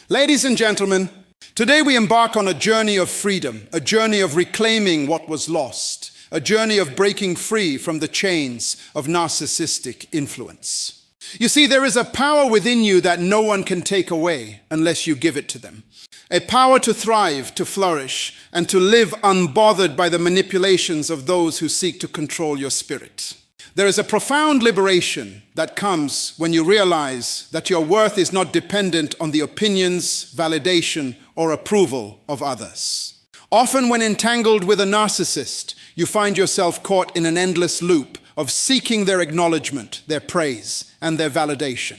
Ladies and gentlemen, today we embark on a journey of freedom, a journey of reclaiming what was lost, a journey of breaking free from the chains of narcissistic influence. You see, there is a power within you that no one can take away unless you give it to them. A power to thrive, to flourish, and to live unbothered by the manipulations of those who seek to control your spirit. There is a profound liberation that comes when you realize that your worth is not dependent on the opinions, validation, or approval of others. Often when entangled with a narcissist, you find yourself caught in an endless loop of seeking their acknowledgement, their praise, and their validation.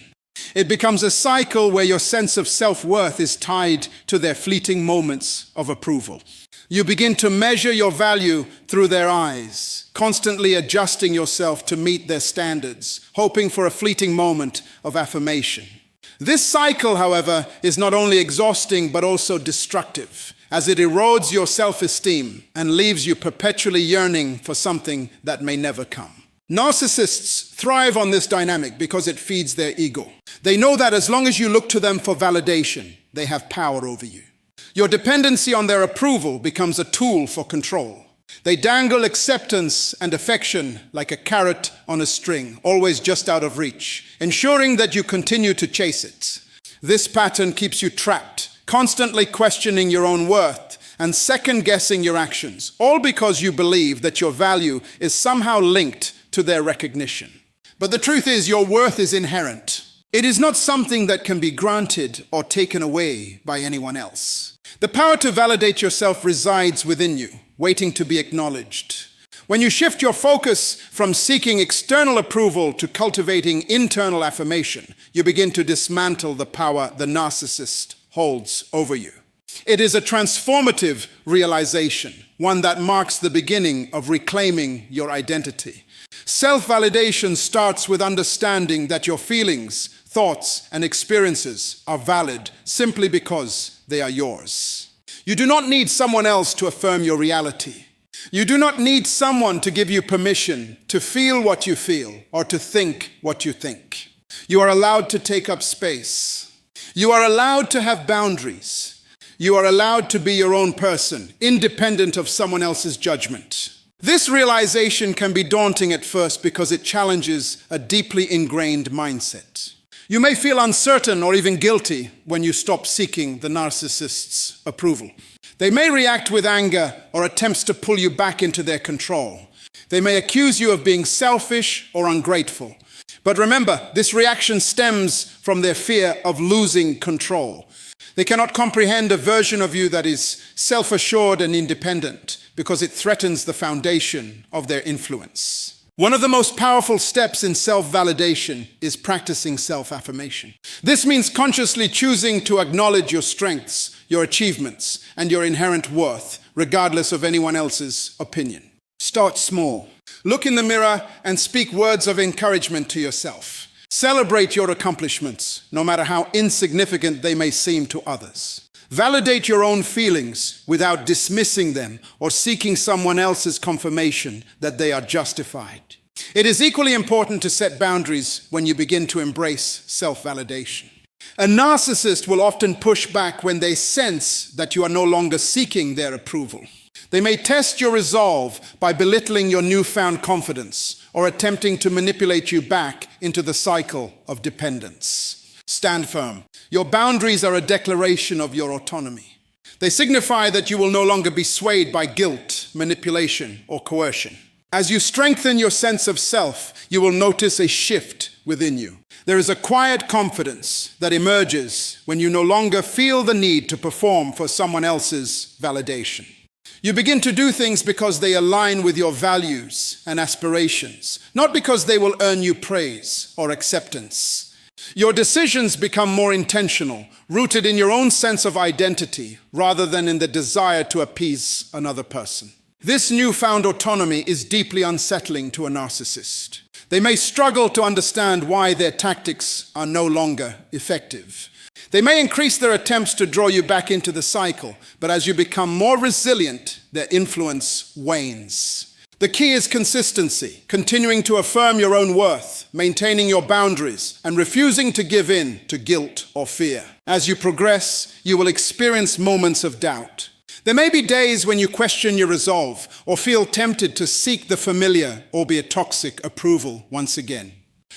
It becomes a cycle where your sense of self-worth is tied to their fleeting moments of approval. You begin to measure your value through their eyes, constantly adjusting yourself to meet their standards, hoping for a fleeting moment of affirmation. This cycle, however, is not only exhausting but also destructive, as it erodes your self-esteem and leaves you perpetually yearning for something that may never come. Narcissists thrive on this dynamic because it feeds their ego. They know that as long as you look to them for validation, they have power over you. Your dependency on their approval becomes a tool for control. They dangle acceptance and affection like a carrot on a string, always just out of reach, ensuring that you continue to chase it. This pattern keeps you trapped, constantly questioning your own worth and second-guessing your actions, all because you believe that your value is somehow linked to their recognition. But the truth is, your worth is inherent. It is not something that can be granted or taken away by anyone else. The power to validate yourself resides within you, waiting to be acknowledged. When you shift your focus from seeking external approval to cultivating internal affirmation, you begin to dismantle the power the narcissist holds over you. It is a transformative realization, one that marks the beginning of reclaiming your identity. Self-validation starts with understanding that your feelings, thoughts, and experiences are valid simply because they are yours. You do not need someone else to affirm your reality. You do not need someone to give you permission to feel what you feel or to think what you think. You are allowed to take up space. You are allowed to have boundaries. You are allowed to be your own person, independent of someone else's judgment. This realization can be daunting at first because it challenges a deeply ingrained mindset. You may feel uncertain or even guilty when you stop seeking the narcissist's approval. They may react with anger or attempts to pull you back into their control. They may accuse you of being selfish or ungrateful. But remember, this reaction stems from their fear of losing control. They cannot comprehend a version of you that is self-assured and independent because it threatens the foundation of their influence. One of the most powerful steps in self-validation is practicing self-affirmation. This means consciously choosing to acknowledge your strengths, your achievements, and your inherent worth, regardless of anyone else's opinion. Start small. Look in the mirror and speak words of encouragement to yourself. Celebrate your accomplishments, no matter how insignificant they may seem to others. Validate your own feelings without dismissing them or seeking someone else's confirmation that they are justified. It is equally important to set boundaries when you begin to embrace self-validation. A narcissist will often push back when they sense that you are no longer seeking their approval. They may test your resolve by belittling your newfound confidence or attempting to manipulate you back into the cycle of dependence. Stand firm. Your boundaries are a declaration of your autonomy. They signify that you will no longer be swayed by guilt, manipulation, or coercion. As you strengthen your sense of self, you will notice a shift within you. There is a quiet confidence that emerges when you no longer feel the need to perform for someone else's validation. You begin to do things because they align with your values and aspirations, not because they will earn you praise or acceptance. Your decisions become more intentional, rooted in your own sense of identity, rather than in the desire to appease another person. This newfound autonomy is deeply unsettling to a narcissist. They may struggle to understand why their tactics are no longer effective. They may increase their attempts to draw you back into the cycle, but as you become more resilient, their influence wanes. The key is consistency, continuing to affirm your own worth, maintaining your boundaries, and refusing to give in to guilt or fear. As you progress, you will experience moments of doubt. There may be days when you question your resolve or feel tempted to seek the familiar, albeit toxic, approval once again.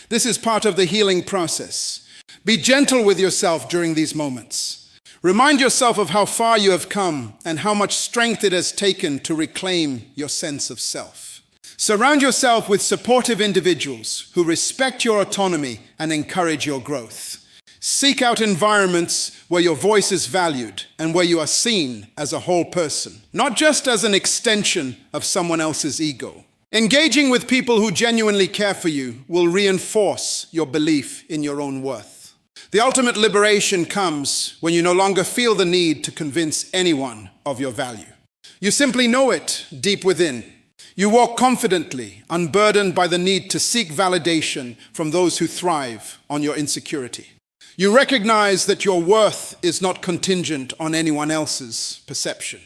This is part of the healing process. Be gentle with yourself during these moments. Remind yourself of how far you have come and how much strength it has taken to reclaim your sense of self. Surround yourself with supportive individuals who respect your autonomy and encourage your growth. Seek out environments where your voice is valued and where you are seen as a whole person, not just as an extension of someone else's ego. Engaging with people who genuinely care for you will reinforce your belief in your own worth. The ultimate liberation comes when you no longer feel the need to convince anyone of your value. You simply know it deep within. You walk confidently, unburdened by the need to seek validation from those who thrive on your insecurity. You recognize that your worth is not contingent on anyone else's perception.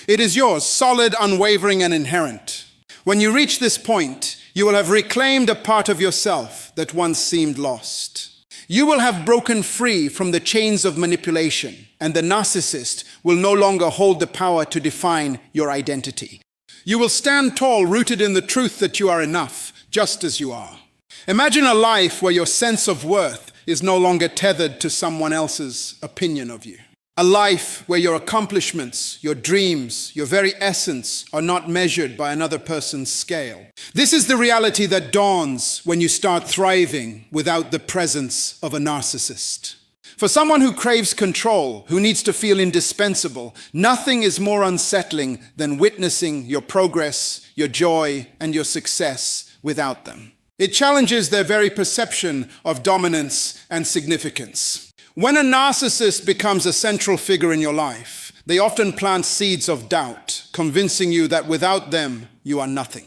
It is yours, solid, unwavering, and inherent. When you reach this point, you will have reclaimed a part of yourself that once seemed lost. You will have broken free from the chains of manipulation, and the narcissist will no longer hold the power to define your identity. You will stand tall, rooted in the truth that you are enough, just as you are. Imagine a life where your sense of worth is no longer tethered to someone else's opinion of you. A life where your accomplishments, your dreams, your very essence are not measured by another person's scale. This is the reality that dawns when you start thriving without the presence of a narcissist. For someone who craves control, who needs to feel indispensable, nothing is more unsettling than witnessing your progress, your joy, and your success without them. It challenges their very perception of dominance and significance. When a narcissist becomes a central figure in your life, they often plant seeds of doubt, convincing you that without them, you are nothing.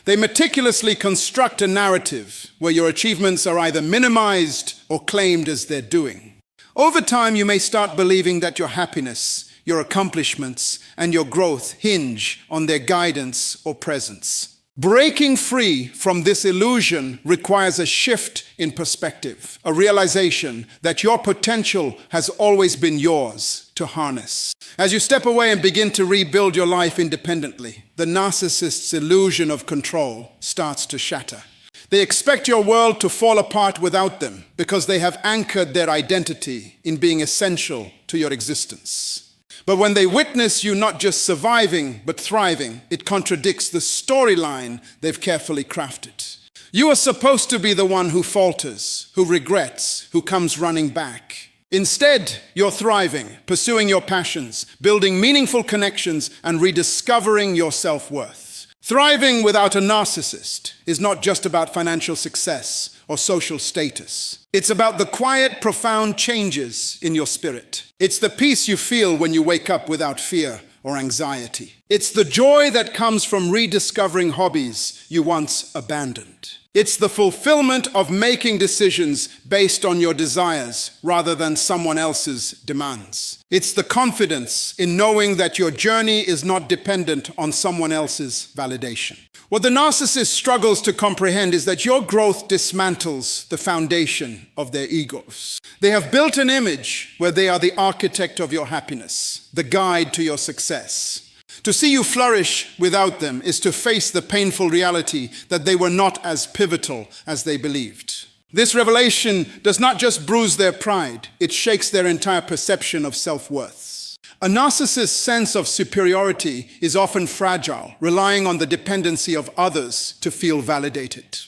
They meticulously construct a narrative where your achievements are either minimized or claimed as their doing. Over time, you may start believing that your happiness, your accomplishments, and your growth hinge on their guidance or presence. Breaking free from this illusion requires a shift in perspective, a realization that your potential has always been yours to harness. As you step away and begin to rebuild your life independently, the narcissist's illusion of control starts to shatter. They expect your world to fall apart without them because they have anchored their identity in being essential to your existence. But when they witness you not just surviving, but thriving, it contradicts the storyline they've carefully crafted. You are supposed to be the one who falters, who regrets, who comes running back. Instead, you're thriving, pursuing your passions, building meaningful connections, and rediscovering your self-worth. Thriving without a narcissist is not just about financial success or social status. It's about the quiet, profound changes in your spirit. It's the peace you feel when you wake up without fear or anxiety. It's the joy that comes from rediscovering hobbies you once abandoned. It's the fulfillment of making decisions based on your desires rather than someone else's demands. It's the confidence in knowing that your journey is not dependent on someone else's validation. What the narcissist struggles to comprehend is that your growth dismantles the foundation of their egos. They have built an image where they are the architect of your happiness, the guide to your success. To see you flourish without them is to face the painful reality that they were not as pivotal as they believed. This revelation does not just bruise their pride, it shakes their entire perception of self-worth. A narcissist's sense of superiority is often fragile, relying on the dependency of others to feel validated.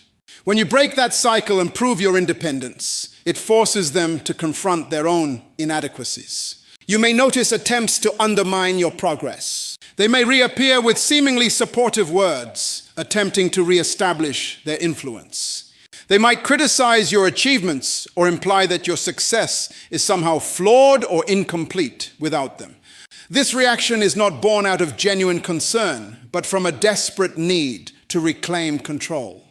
When you break that cycle and prove your independence, it forces them to confront their own inadequacies. You may notice attempts to undermine your progress. They may reappear with seemingly supportive words, attempting to reestablish their influence. They might criticize your achievements or imply that your success is somehow flawed or incomplete without them. This reaction is not born out of genuine concern, but from a desperate need to reclaim control.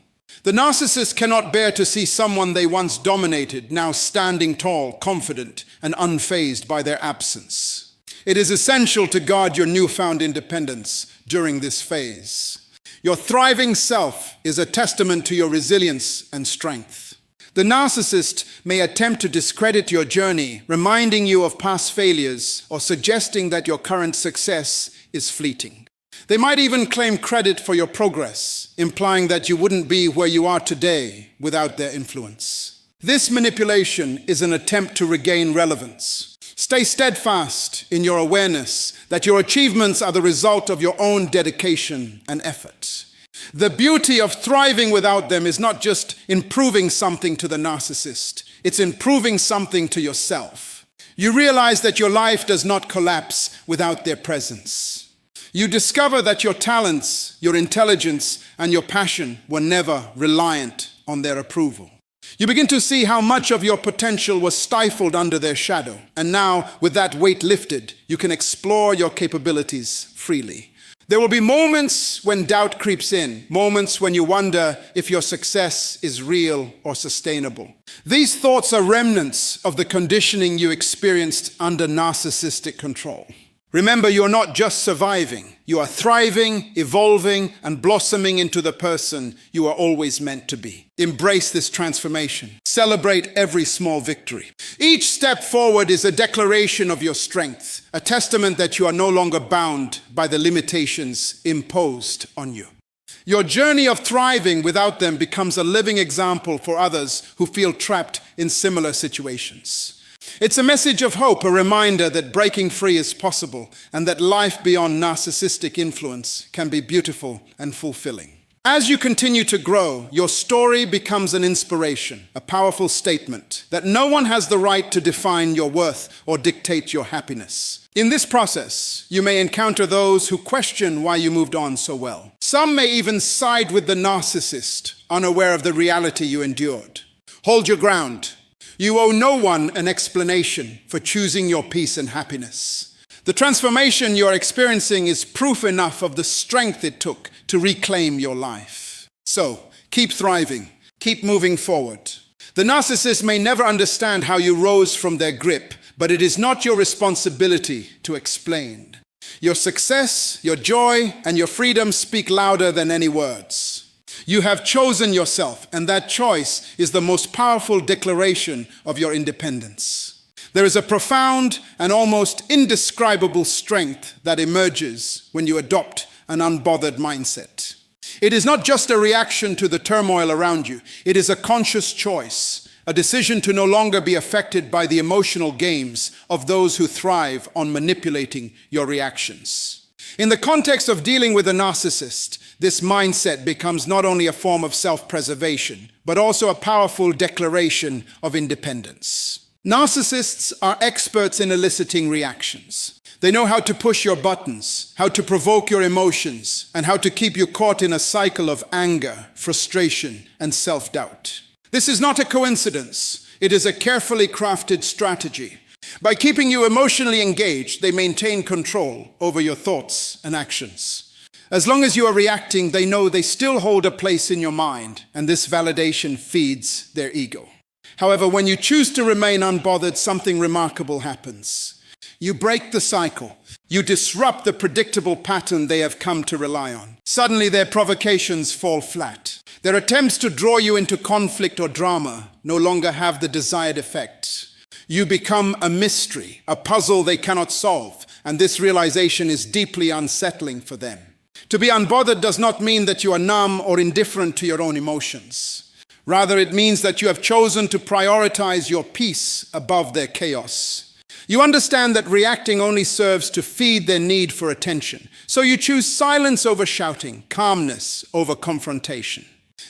The narcissist cannot bear to see someone they once dominated now standing tall, confident, and unfazed by their absence. It is essential to guard your newfound independence during this phase. Your thriving self is a testament to your resilience and strength. The narcissist may attempt to discredit your journey, reminding you of past failures or suggesting that your current success is fleeting. They might even claim credit for your progress, implying that you wouldn't be where you are today without their influence. This manipulation is an attempt to regain relevance. Stay steadfast in your awareness that your achievements are the result of your own dedication and effort. The beauty of thriving without them is not just improving something to the narcissist, it's improving something to yourself. You realize that your life does not collapse without their presence. You discover that your talents, your intelligence, and your passion were never reliant on their approval. You begin to see how much of your potential was stifled under their shadow. And now, with that weight lifted, you can explore your capabilities freely. There will be moments when doubt creeps in, moments when you wonder if your success is real or sustainable. These thoughts are remnants of the conditioning you experienced under narcissistic control. Remember, you're not just surviving. You are thriving, evolving, and blossoming into the person you are always meant to be. Embrace this transformation. Celebrate every small victory. Each step forward is a declaration of your strength, a testament that you are no longer bound by the limitations imposed on you. Your journey of thriving without them becomes a living example for others who feel trapped in similar situations. It's a message of hope, a reminder that breaking free is possible and that life beyond narcissistic influence can be beautiful and fulfilling. As you continue to grow, your story becomes an inspiration, a powerful statement that no one has the right to define your worth or dictate your happiness. In this process, you may encounter those who question why you moved on so well. Some may even side with the narcissist, unaware of the reality you endured. Hold your ground. You owe no one an explanation for choosing your peace and happiness. The transformation you are experiencing is proof enough of the strength it took to reclaim your life. So, keep thriving, keep moving forward. The narcissist may never understand how you rose from their grip, but it is not your responsibility to explain. Your success, your joy, and your freedom speak louder than any words. You have chosen yourself, and that choice is the most powerful declaration of your independence. There is a profound and almost indescribable strength that emerges when you adopt an unbothered mindset. It is not just a reaction to the turmoil around you. It is a conscious choice, a decision to no longer be affected by the emotional games of those who thrive on manipulating your reactions. In the context of dealing with a narcissist, this mindset becomes not only a form of self-preservation, but also a powerful declaration of independence. Narcissists are experts in eliciting reactions. They know how to push your buttons, how to provoke your emotions, and how to keep you caught in a cycle of anger, frustration, and self-doubt. This is not a coincidence. It is a carefully crafted strategy. By keeping you emotionally engaged, they maintain control over your thoughts and actions. As long as you are reacting, they know they still hold a place in your mind, and this validation feeds their ego. However, when you choose to remain unbothered, something remarkable happens. You break the cycle. You disrupt the predictable pattern they have come to rely on. Suddenly, their provocations fall flat. Their attempts to draw you into conflict or drama no longer have the desired effect. You become a mystery, a puzzle they cannot solve, and this realization is deeply unsettling for them. To be unbothered does not mean that you are numb or indifferent to your own emotions. Rather, it means that you have chosen to prioritize your peace above their chaos. You understand that reacting only serves to feed their need for attention. So you choose silence over shouting, calmness over confrontation.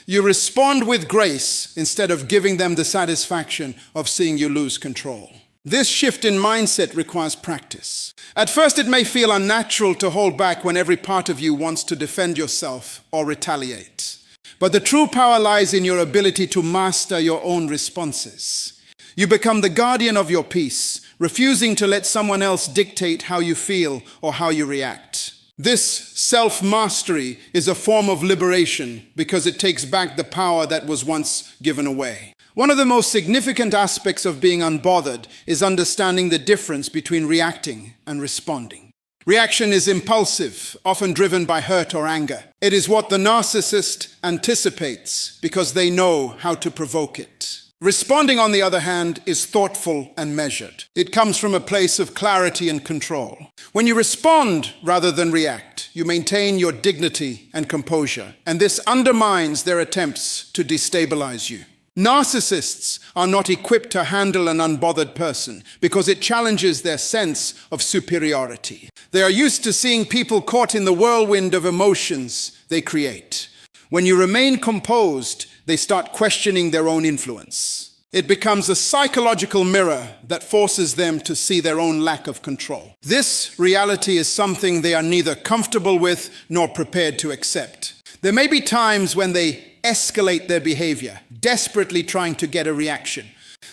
You respond with grace instead of giving them the satisfaction of seeing you lose control. This shift in mindset requires practice. At first, it may feel unnatural to hold back when every part of you wants to defend yourself or retaliate. But the true power lies in your ability to master your own responses. You become the guardian of your peace, refusing to let someone else dictate how you feel or how you react. This self-mastery is a form of liberation because it takes back the power that was once given away. One of the most significant aspects of being unbothered is understanding the difference between reacting and responding. Reaction is impulsive, often driven by hurt or anger. It is what the narcissist anticipates because they know how to provoke it. Responding, on the other hand, is thoughtful and measured. It comes from a place of clarity and control. When you respond rather than react, you maintain your dignity and composure, and this undermines their attempts to destabilize you. Narcissists are not equipped to handle an unbothered person because it challenges their sense of superiority. They are used to seeing people caught in the whirlwind of emotions they create. When you remain composed, they start questioning their own influence. It becomes a psychological mirror that forces them to see their own lack of control. This reality is something they are neither comfortable with nor prepared to accept. There may be times when they escalate their behavior, desperately trying to get a reaction.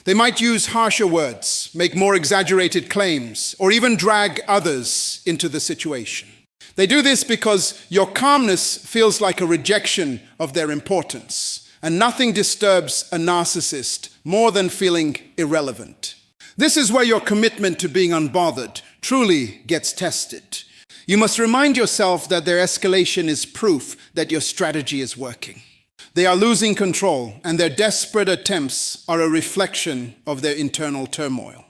They might use harsher words, make more exaggerated claims, or even drag others into the situation. They do this because your calmness feels like a rejection of their importance. And nothing disturbs a narcissist more than feeling irrelevant. This is where your commitment to being unbothered truly gets tested. You must remind yourself that their escalation is proof that your strategy is working. They are losing control, and their desperate attempts are a reflection of their internal turmoil.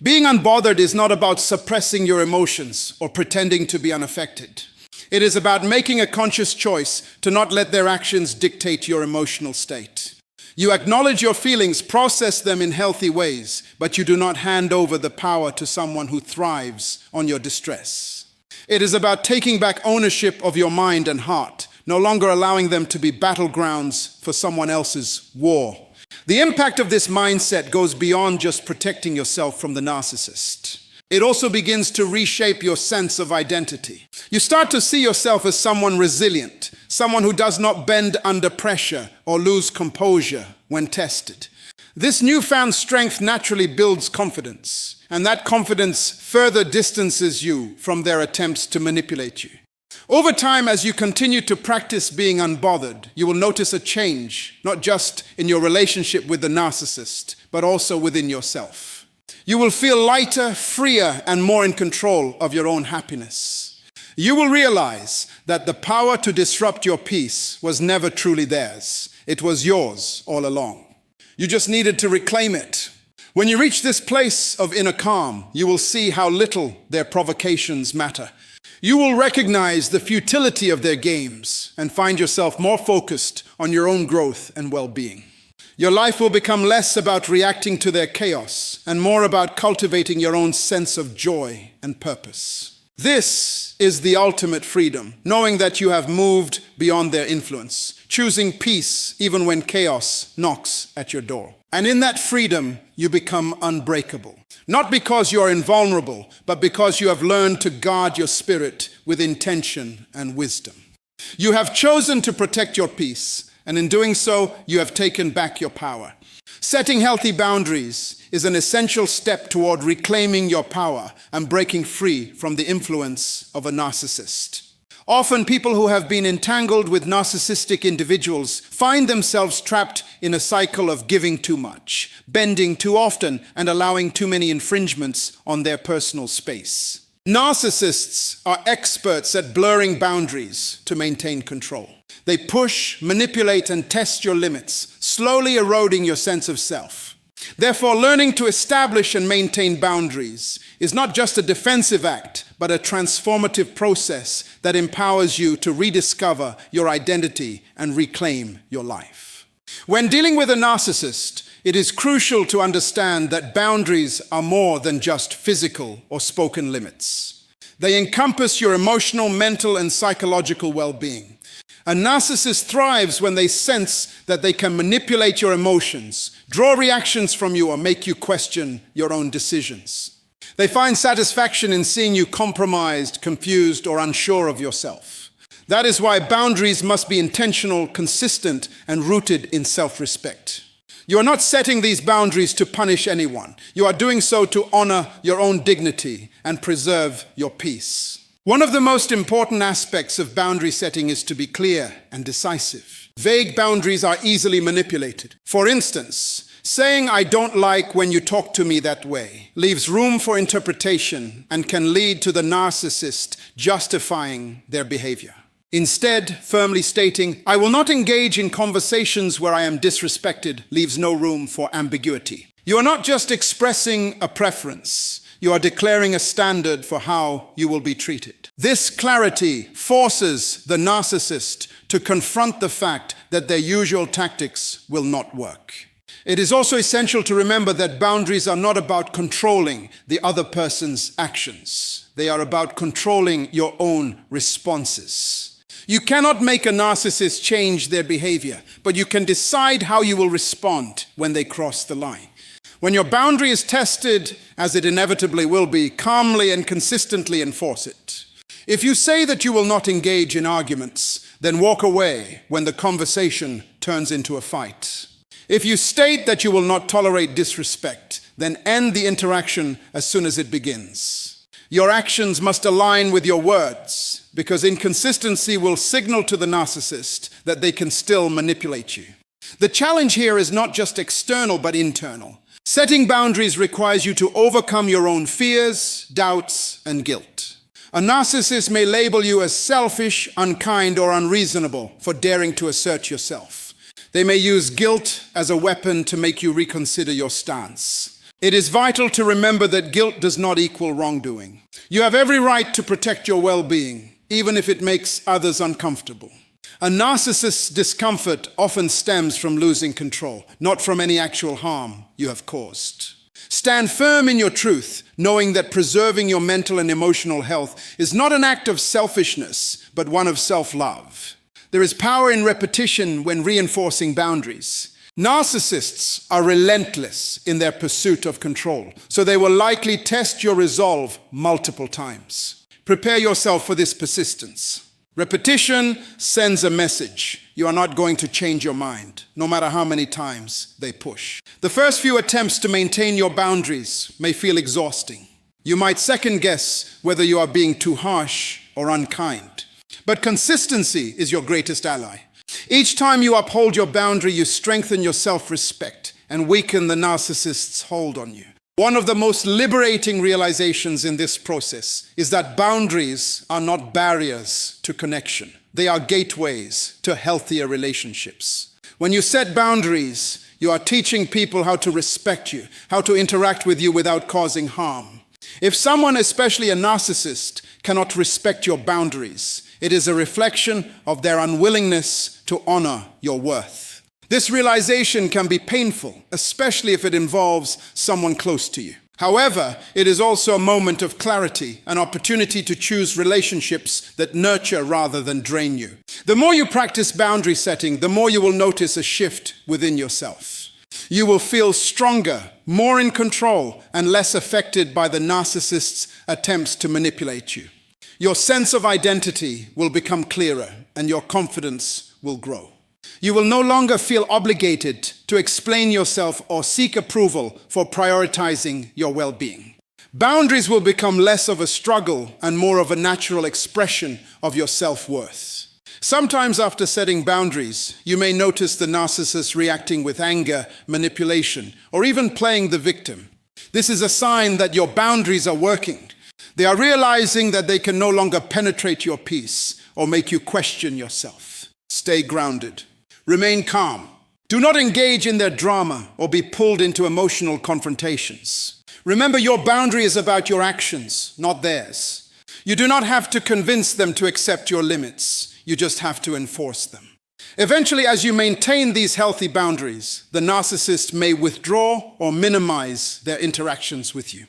Being unbothered is not about suppressing your emotions or pretending to be unaffected. It is about making a conscious choice to not let their actions dictate your emotional state. You acknowledge your feelings, process them in healthy ways, but you do not hand over the power to someone who thrives on your distress. It is about taking back ownership of your mind and heart, no longer allowing them to be battlegrounds for someone else's war. The impact of this mindset goes beyond just protecting yourself from the narcissist. It also begins to reshape your sense of identity. You start to see yourself as someone resilient, someone who does not bend under pressure or lose composure when tested. This newfound strength naturally builds confidence, and that confidence further distances you from their attempts to manipulate you. Over time, as you continue to practice being unbothered, you will notice a change, not just in your relationship with the narcissist, but also within yourself. You will feel lighter, freer, and more in control of your own happiness. You will realize that the power to disrupt your peace was never truly theirs. It was yours all along. You just needed to reclaim it. When you reach this place of inner calm, you will see how little their provocations matter. You will recognize the futility of their games and find yourself more focused on your own growth and well-being. Your life will become less about reacting to their chaos and more about cultivating your own sense of joy and purpose. This is the ultimate freedom, knowing that you have moved beyond their influence, choosing peace even when chaos knocks at your door. And in that freedom, you become unbreakable. Not because you are invulnerable, but because you have learned to guard your spirit with intention and wisdom. You have chosen to protect your peace, and in doing so, you have taken back your power. Setting healthy boundaries is an essential step toward reclaiming your power and breaking free from the influence of a narcissist. Often, people who have been entangled with narcissistic individuals find themselves trapped in a cycle of giving too much, bending too often, and allowing too many infringements on their personal space. Narcissists are experts at blurring boundaries to maintain control. They push, manipulate, and test your limits, slowly eroding your sense of self. Therefore, learning to establish and maintain boundaries is not just a defensive act, but a transformative process that empowers you to rediscover your identity and reclaim your life. When dealing with a narcissist, it is crucial to understand that boundaries are more than just physical or spoken limits. They encompass your emotional, mental, and psychological well-being. A narcissist thrives when they sense that they can manipulate your emotions, draw reactions from you, or make you question your own decisions. They find satisfaction in seeing you compromised, confused, or unsure of yourself. That is why boundaries must be intentional, consistent, and rooted in self-respect. You are not setting these boundaries to punish anyone. You are doing so to honor your own dignity and preserve your peace. One of the most important aspects of boundary setting is to be clear and decisive. Vague boundaries are easily manipulated. For instance, Saying "I don't like when you talk to me that way" leaves room for interpretation and can lead to the narcissist justifying their behavior. Instead, firmly stating "I will not engage in conversations where I am disrespected" leaves no room for ambiguity. You are not just expressing a preference, you are declaring a standard for how you will be treated. This clarity forces the narcissist to confront the fact that their usual tactics will not work. It is also essential to remember that boundaries are not about controlling the other person's actions. They are about controlling your own responses. You cannot make a narcissist change their behavior, but you can decide how you will respond when they cross the line. When your boundary is tested, as it inevitably will be, calmly and consistently enforce it. If you say that you will not engage in arguments, then walk away when the conversation turns into a fight. If you state that you will not tolerate disrespect, then end the interaction as soon as it begins. Your actions must align with your words, because inconsistency will signal to the narcissist that they can still manipulate you. The challenge here is not just external but internal. Setting boundaries requires you to overcome your own fears, doubts, and guilt. A narcissist may label you as selfish, unkind, or unreasonable for daring to assert yourself. They may use guilt as a weapon to make you reconsider your stance. It is vital to remember that guilt does not equal wrongdoing. You have every right to protect your well-being, even if it makes others uncomfortable. A narcissist's discomfort often stems from losing control, not from any actual harm you have caused. Stand firm in your truth, knowing that preserving your mental and emotional health is not an act of selfishness, but one of self-love. There is power in repetition when reinforcing boundaries. Narcissists are relentless in their pursuit of control, so they will likely test your resolve multiple times. Prepare yourself for this persistence. Repetition sends a message. You are not going to change your mind, no matter how many times they push. The first few attempts to maintain your boundaries may feel exhausting. You might second guess whether you are being too harsh or unkind. But consistency is your greatest ally. Each time you uphold your boundary, you strengthen your self-respect and weaken the narcissist's hold on you. One of the most liberating realizations in this process is that boundaries are not barriers to connection. They are gateways to healthier relationships. When you set boundaries, you are teaching people how to respect you, how to interact with you without causing harm. If someone, especially a narcissist, cannot respect your boundaries, it is a reflection of their unwillingness to honor your worth. This realization can be painful, especially if it involves someone close to you. However, it is also a moment of clarity, an opportunity to choose relationships that nurture rather than drain you. The more you practice boundary setting, the more you will notice a shift within yourself. You will feel stronger, more in control, and less affected by the narcissist's attempts to manipulate you. Your sense of identity will become clearer, and your confidence will grow. You will no longer feel obligated to explain yourself or seek approval for prioritizing your well-being. Boundaries will become less of a struggle and more of a natural expression of your self-worth. Sometimes after setting boundaries, you may notice the narcissist reacting with anger, manipulation, or even playing the victim. This is a sign that your boundaries are working. They are realizing that they can no longer penetrate your peace or make you question yourself. Stay grounded. Remain calm. Do not engage in their drama or be pulled into emotional confrontations. Remember, your boundary is about your actions, not theirs. You do not have to convince them to accept your limits. You just have to enforce them. Eventually, as you maintain these healthy boundaries, the narcissist may withdraw or minimize their interactions with you.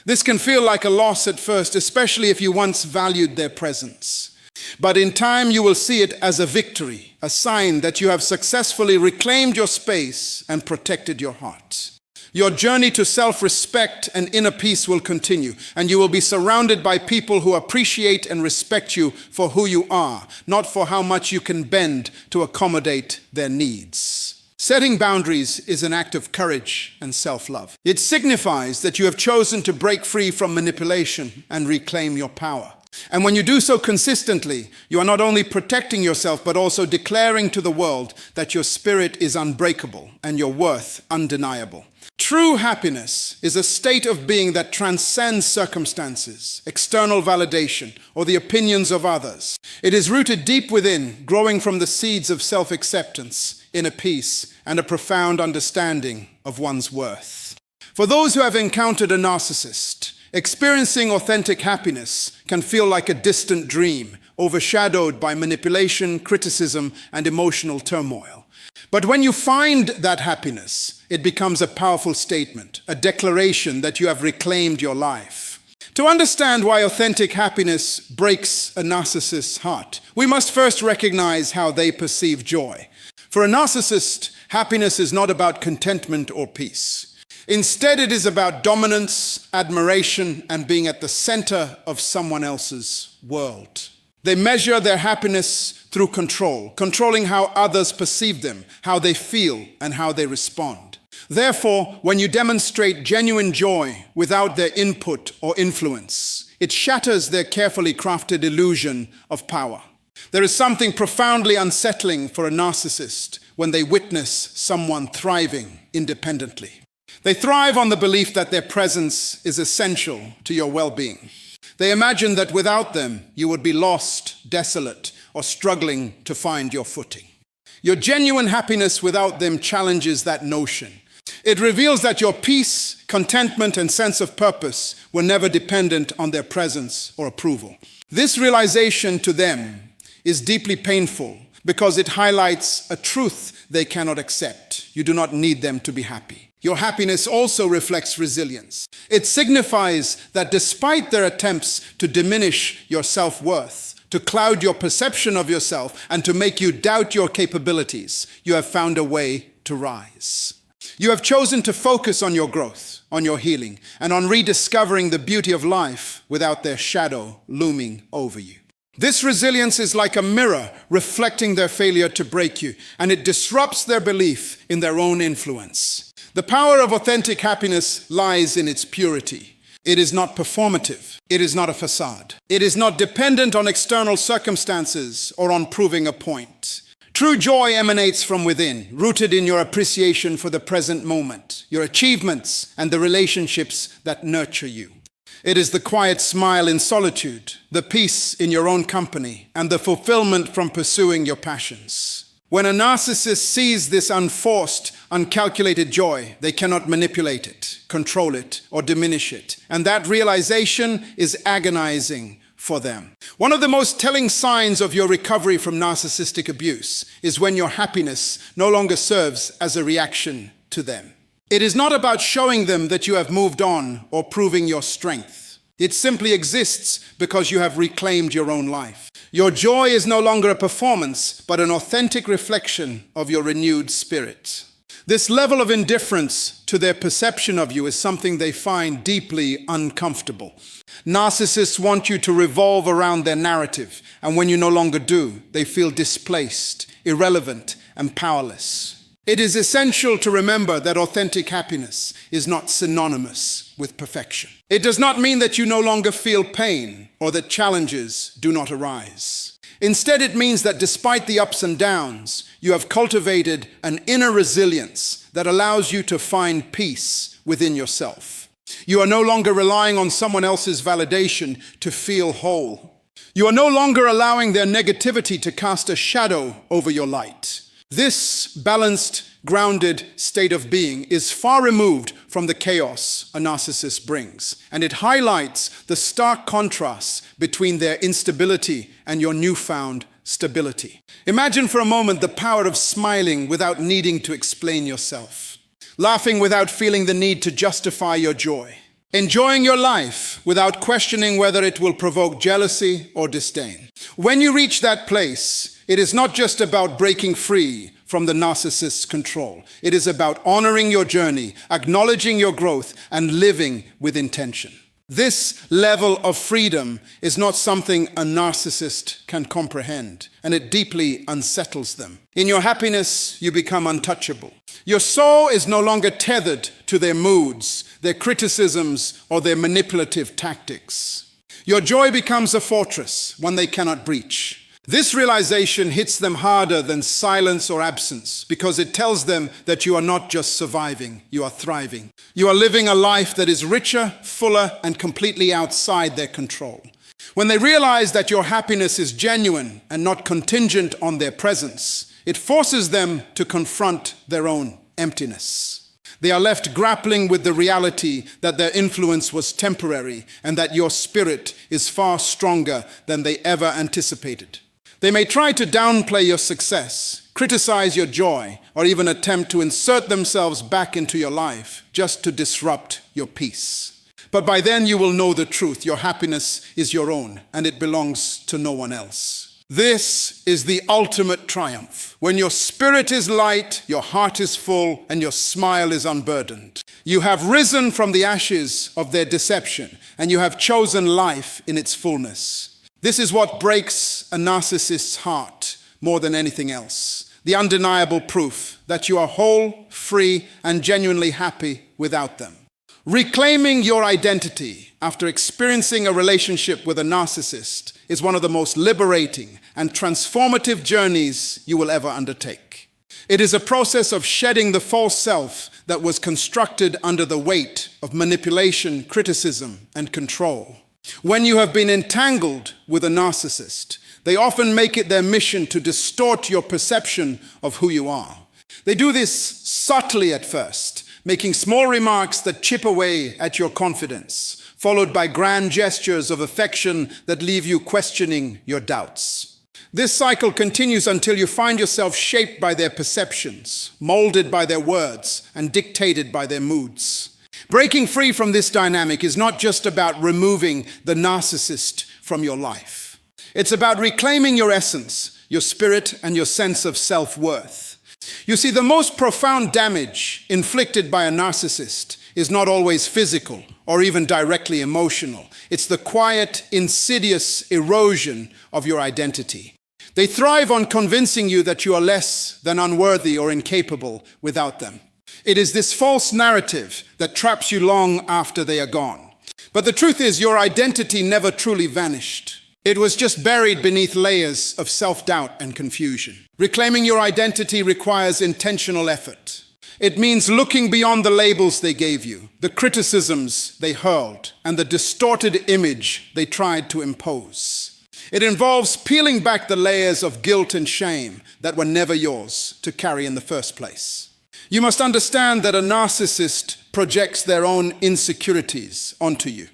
This can feel like a loss at first, especially if you once valued their presence. But in time, you will see it as a victory, a sign that you have successfully reclaimed your space and protected your heart. Your journey to self-respect and inner peace will continue, and you will be surrounded by people who appreciate and respect you for who you are, not for how much you can bend to accommodate their needs. Setting boundaries is an act of courage and self-love. It signifies that you have chosen to break free from manipulation and reclaim your power. And when you do so consistently, you are not only protecting yourself, but also declaring to the world that your spirit is unbreakable and your worth undeniable. True happiness is a state of being that transcends circumstances, external validation, or the opinions of others. It is rooted deep within, growing from the seeds of self-acceptance, inner peace, and a profound understanding of one's worth. For those who have encountered a narcissist, experiencing authentic happiness can feel like a distant dream, overshadowed by manipulation, criticism, and emotional turmoil. But when you find that happiness, it becomes a powerful statement, a declaration that you have reclaimed your life. To understand why authentic happiness breaks a narcissist's heart, we must first recognize how they perceive joy. For a narcissist, happiness is not about contentment or peace. Instead, it is about dominance, admiration, and being at the center of someone else's world. They measure their happiness through control, controlling how others perceive them, how they feel, and how they respond. Therefore, when you demonstrate genuine joy without their input or influence, it shatters their carefully crafted illusion of power. There is something profoundly unsettling for a narcissist when they witness someone thriving independently. They thrive on the belief that their presence is essential to your well-being. They imagine that without them, you would be lost, desolate, or struggling to find your footing. Your genuine happiness without them challenges that notion. It reveals that your peace, contentment, and sense of purpose were never dependent on their presence or approval. This realization to them is deeply painful because it highlights a truth they cannot accept. You do not need them to be happy. Your happiness also reflects resilience. It signifies that despite their attempts to diminish your self-worth, to cloud your perception of yourself, and to make you doubt your capabilities, you have found a way to rise. You have chosen to focus on your growth, on your healing, and on rediscovering the beauty of life without their shadow looming over you. This resilience is like a mirror reflecting their failure to break you, and it disrupts their belief in their own influence. The power of authentic happiness lies in its purity. It is not performative. It is not a facade. It is not dependent on external circumstances or on proving a point. True joy emanates from within, rooted in your appreciation for the present moment, your achievements, and the relationships that nurture you. It is the quiet smile in solitude, the peace in your own company, and the fulfillment from pursuing your passions. When a narcissist sees this unforced, uncalculated joy, they cannot manipulate it, control it, or diminish it. And that realization is agonizing for them. One of the most telling signs of your recovery from narcissistic abuse is when your happiness no longer serves as a reaction to them. It is not about showing them that you have moved on or proving your strength. It simply exists because you have reclaimed your own life. Your joy is no longer a performance, but an authentic reflection of your renewed spirit. This level of indifference to their perception of you is something they find deeply uncomfortable. Narcissists want you to revolve around their narrative, and when you no longer do, they feel displaced, irrelevant, and powerless. It is essential to remember that authentic happiness is not synonymous with perfection. It does not mean that you no longer feel pain or that challenges do not arise. Instead, it means that despite the ups and downs, you have cultivated an inner resilience that allows you to find peace within yourself. You are no longer relying on someone else's validation to feel whole. You are no longer allowing their negativity to cast a shadow over your light. This balanced, grounded state of being is far removed from the chaos a narcissist brings, and it highlights the stark contrast between their instability and your newfound stability. Imagine for a moment the power of smiling without needing to explain yourself, laughing without feeling the need to justify your joy, enjoying your life without questioning whether it will provoke jealousy or disdain. When you reach that place, it is not just about breaking free from the narcissist's control. It is about honoring your journey, acknowledging your growth, and living with intention. This level of freedom is not something a narcissist can comprehend, and it deeply unsettles them. In your happiness, you become untouchable. Your soul is no longer tethered to their moods, their criticisms, or their manipulative tactics. Your joy becomes a fortress, one they cannot breach. This realization hits them harder than silence or absence because it tells them that you are not just surviving, you are thriving. You are living a life that is richer, fuller, and completely outside their control. When they realize that your happiness is genuine and not contingent on their presence, it forces them to confront their own emptiness. They are left grappling with the reality that their influence was temporary and that your spirit is far stronger than they ever anticipated. They may try to downplay your success, criticize your joy, or even attempt to insert themselves back into your life just to disrupt your peace. But by then you will know the truth. Your happiness is your own, and it belongs to no one else. This is the ultimate triumph. When your spirit is light, your heart is full, and your smile is unburdened. You have risen from the ashes of their deception, and you have chosen life in its fullness. This is what breaks a narcissist's heart more than anything else. The undeniable proof that you are whole, free, and genuinely happy without them. Reclaiming your identity after experiencing a relationship with a narcissist is one of the most liberating and transformative journeys you will ever undertake. It is a process of shedding the false self that was constructed under the weight of manipulation, criticism, and control. When you have been entangled with a narcissist, they often make it their mission to distort your perception of who you are. They do this subtly at first, making small remarks that chip away at your confidence, followed by grand gestures of affection that leave you questioning your doubts. This cycle continues until you find yourself shaped by their perceptions, molded by their words, and dictated by their moods. Breaking free from this dynamic is not just about removing the narcissist from your life. It's about reclaiming your essence, your spirit, and your sense of self-worth. You see, the most profound damage inflicted by a narcissist is not always physical or even directly emotional. It's the quiet, insidious erosion of your identity. They thrive on convincing you that you are less than unworthy or incapable without them. It is this false narrative that traps you long after they are gone. But the truth is, your identity never truly vanished. It was just buried beneath layers of self-doubt and confusion. Reclaiming your identity requires intentional effort. It means looking beyond the labels they gave you, the criticisms they hurled, and the distorted image they tried to impose. It involves peeling back the layers of guilt and shame that were never yours to carry in the first place. You must understand that a narcissist projects their own insecurities onto you.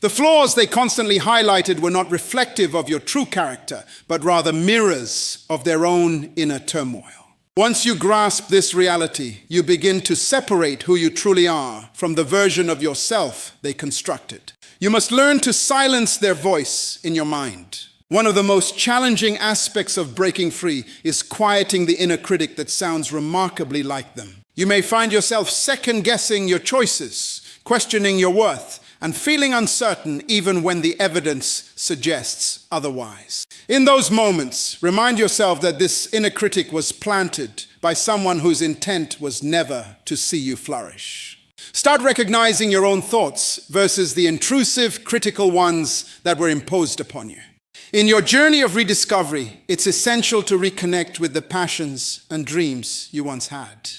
The flaws they constantly highlighted were not reflective of your true character, but rather mirrors of their own inner turmoil. Once you grasp this reality, you begin to separate who you truly are from the version of yourself they constructed. You must learn to silence their voice in your mind. One of the most challenging aspects of breaking free is quieting the inner critic that sounds remarkably like them. You may find yourself second-guessing your choices, questioning your worth, and feeling uncertain even when the evidence suggests otherwise. In those moments, remind yourself that this inner critic was planted by someone whose intent was never to see you flourish. Start recognizing your own thoughts versus the intrusive, critical ones that were imposed upon you. In your journey of rediscovery, it's essential to reconnect with the passions and dreams you once had.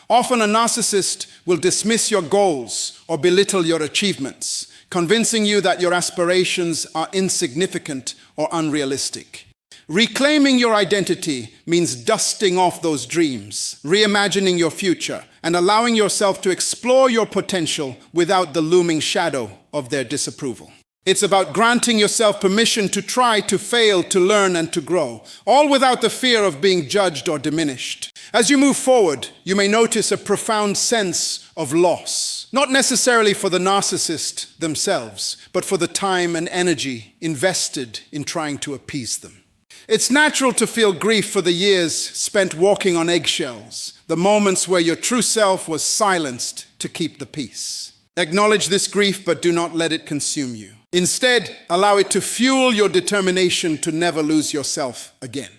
Often a narcissist will dismiss your goals or belittle your achievements, convincing you that your aspirations are insignificant or unrealistic. Reclaiming your identity means dusting off those dreams, reimagining your future, and allowing yourself to explore your potential without the looming shadow of their disapproval. It's about granting yourself permission to try, to fail, to learn, and to grow, all without the fear of being judged or diminished. As you move forward, you may notice a profound sense of loss, not necessarily for the narcissist themselves, but for the time and energy invested in trying to appease them. It's natural to feel grief for the years spent walking on eggshells, the moments where your true self was silenced to keep the peace. Acknowledge this grief, but do not let it consume you. Instead, allow it to fuel your determination to never lose yourself again.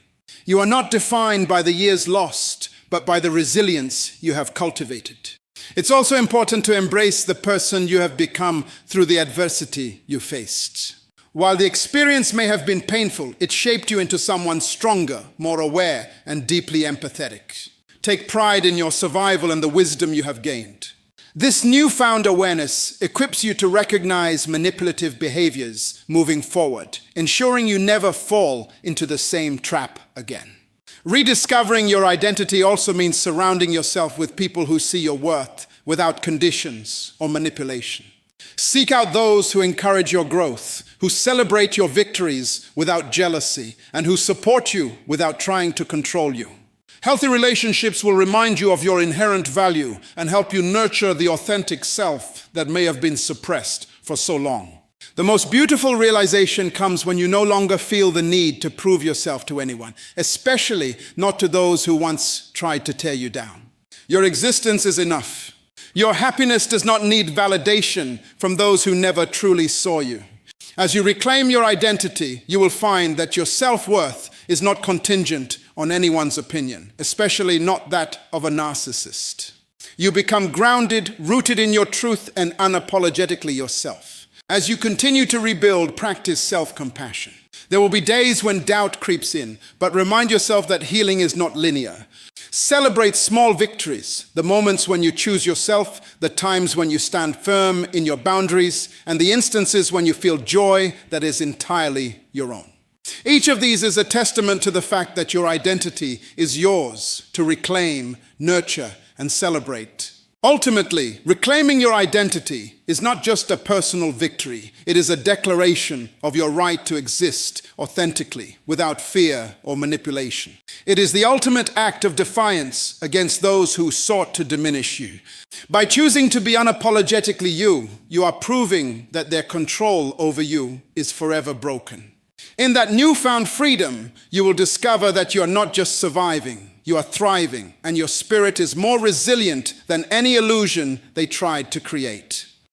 You are not defined by the years lost, but by the resilience you have cultivated. It's also important to embrace the person you have become through the adversity you faced. While the experience may have been painful, it shaped you into someone stronger, more aware, and deeply empathetic. Take pride in your survival and the wisdom you have gained. This newfound awareness equips you to recognize manipulative behaviors moving forward, ensuring you never fall into the same trap again. Rediscovering your identity also means surrounding yourself with people who see your worth without conditions or manipulation. Seek out those who encourage your growth, who celebrate your victories without jealousy, and who support you without trying to control you. Healthy relationships will remind you of your inherent value and help you nurture the authentic self that may have been suppressed for so long. The most beautiful realization comes when you no longer feel the need to prove yourself to anyone, especially not to those who once tried to tear you down. Your existence is enough. Your happiness does not need validation from those who never truly saw you. As you reclaim your identity, you will find that your self-worth is not contingent on anyone's opinion, especially not that of a narcissist. You become grounded, rooted in your truth, and unapologetically yourself. As you continue to rebuild, practice self-compassion. There will be days when doubt creeps in, but remind yourself that healing is not linear. Celebrate small victories, the moments when you choose yourself, the times when you stand firm in your boundaries, and the instances when you feel joy that is entirely your own. Each of these is a testament to the fact that your identity is yours to reclaim, nurture, and celebrate. Ultimately, reclaiming your identity is not just a personal victory. It is a declaration of your right to exist authentically, without fear or manipulation. It is the ultimate act of defiance against those who sought to diminish you. By choosing to be unapologetically you, you are proving that their control over you is forever broken. In that newfound freedom, you will discover that you are not just surviving, you are thriving, and your spirit is more resilient than any illusion they tried to create.